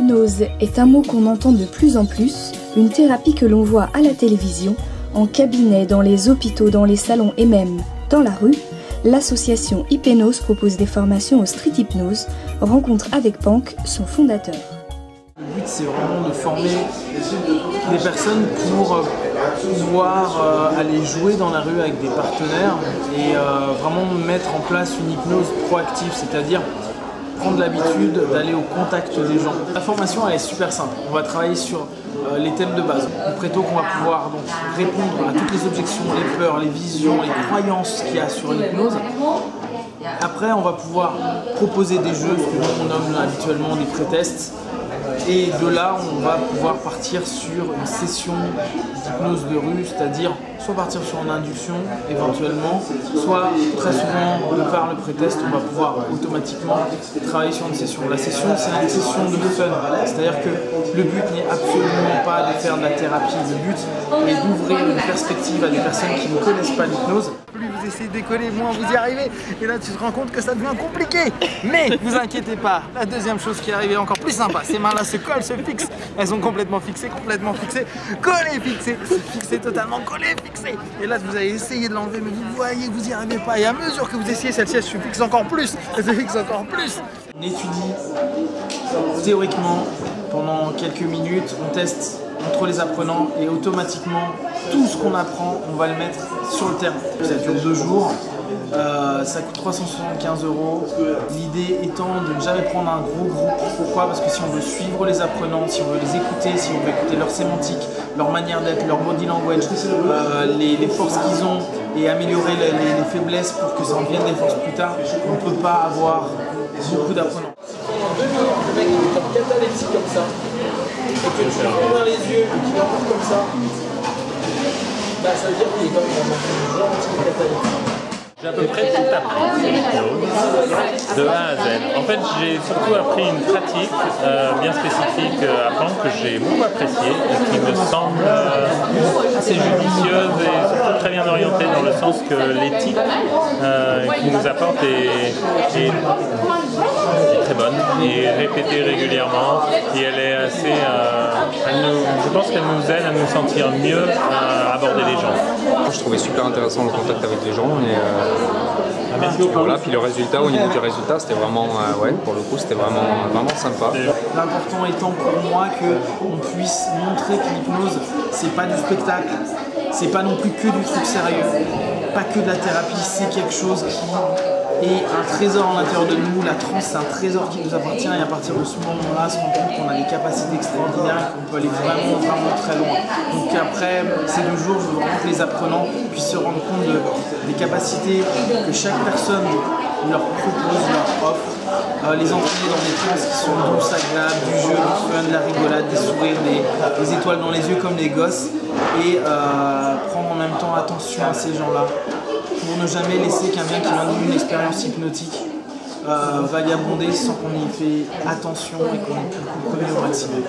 L'hypnose est un mot qu'on entend de plus en plus, une thérapie que l'on voit à la télévision, en cabinet, dans les hôpitaux, dans les salons et même dans la rue. L'association Hypnose propose des formations au street hypnose. Rencontre avec Pank, son fondateur. Le but, c'est vraiment de former des personnes pour pouvoir aller jouer dans la rue avec des partenaires et vraiment mettre en place une hypnose proactive, c'est-à-dire prendre l'habitude d'aller au contact des gens. La formation, elle est super simple. On va travailler sur les thèmes de base. Préto qu'on va pouvoir donc répondre à toutes les objections, les peurs, les visions, les croyances qu'il y a sur l'hypnose. Après, on va pouvoir proposer des jeux, ce que l'on nomme habituellement des pré-tests. Et de là, on va pouvoir partir sur une session d'hypnose de rue, c'est-à-dire soit partir sur une induction éventuellement, soit très souvent, de par le pré-test, on va pouvoir automatiquement travailler sur une session. La session, c'est une session de fun, c'est-à-dire que le but n'est absolument pas de faire de la thérapie, le but est d'ouvrir une perspective à des personnes qui ne connaissent pas l'hypnose. Plus vous essayez de décoller, moins vous y arrivez. Et là, tu te rends compte que ça devient compliqué. Mais vous inquiétez pas, la deuxième chose qui est arrivée encore plus sympa, ces mains-là se collent, se fixent. Elles sont complètement fixées, collées, fixées, totalement collées, fixées. Et là, vous allez essayer de l'enlever, mais vous voyez que vous n'y arrivez pas. Et à mesure que vous essayez, celle-ci, elle se fixe encore plus. Elle se fixe encore plus. On étudie théoriquement pendant quelques minutes, on teste entre les apprenants et automatiquement tout ce qu'on apprend, on va le mettre sur le terrain. Ça dure 2 jours, ça coûte 375 €. L'idée étant de ne jamais prendre un gros groupe. Pourquoi? Parce que si on veut suivre les apprenants, si on veut les écouter, si on veut écouter leur sémantique, leur manière d'être, leur body language, les forces qu'ils ont et améliorer les faiblesses pour que ça en devienne des forces plus tard, on ne peut pas avoir beaucoup d'apprenants. Si pendant 2 minutes, le mec est comme cataleptique comme ça, et que tu lui ouvres les yeux et qu'il est encore comme ça, bah ça veut dire qu'il est quand même dans une gentille catalepsie. J'ai à peu près tout appris de A à Z. En fait, j'ai surtout appris une pratique bien spécifique à Pank que j'ai beaucoup appréciée et qui me semble assez judicieuse et surtout très bien orientée dans le sens que l'éthique qu'il nous apporte est très bonne et répétée régulièrement et elle est assez... je pense qu'elle nous aide à nous sentir mieux à aborder les gens. Je trouvais super intéressant le contact avec les gens et voilà, puis le résultat, au niveau du résultat, c'était vraiment, ouais, pour le coup, c'était vraiment sympa. L'important étant pour moi qu'on puisse montrer que l'hypnose, c'est pas du spectacle, c'est pas non plus que du truc sérieux, pas que de la thérapie, c'est quelque chose qui est un trésor à l'intérieur de nous. La transe, c'est un trésor qui nous appartient et à partir de ce moment-là, se rend compte qu'on a des capacités extraordinaires et qu'on peut aller vraiment très loin. Donc après ces 2 jours, je veux vraiment que les apprenants puissent se rendre compte des capacités que chaque personne leur propose, leur offre, les entraîner dans des transes qui sont douces, agréables, du jeu, du fun, de la rigolade, des sourires, des étoiles dans les yeux comme les gosses et prendre en même temps attention à ces gens-là pour ne jamais laisser quelqu'un qui vient d'une expérience hypnotique vagabonder sans qu'on y fait attention et qu'on ait pu le comprendre au maximum.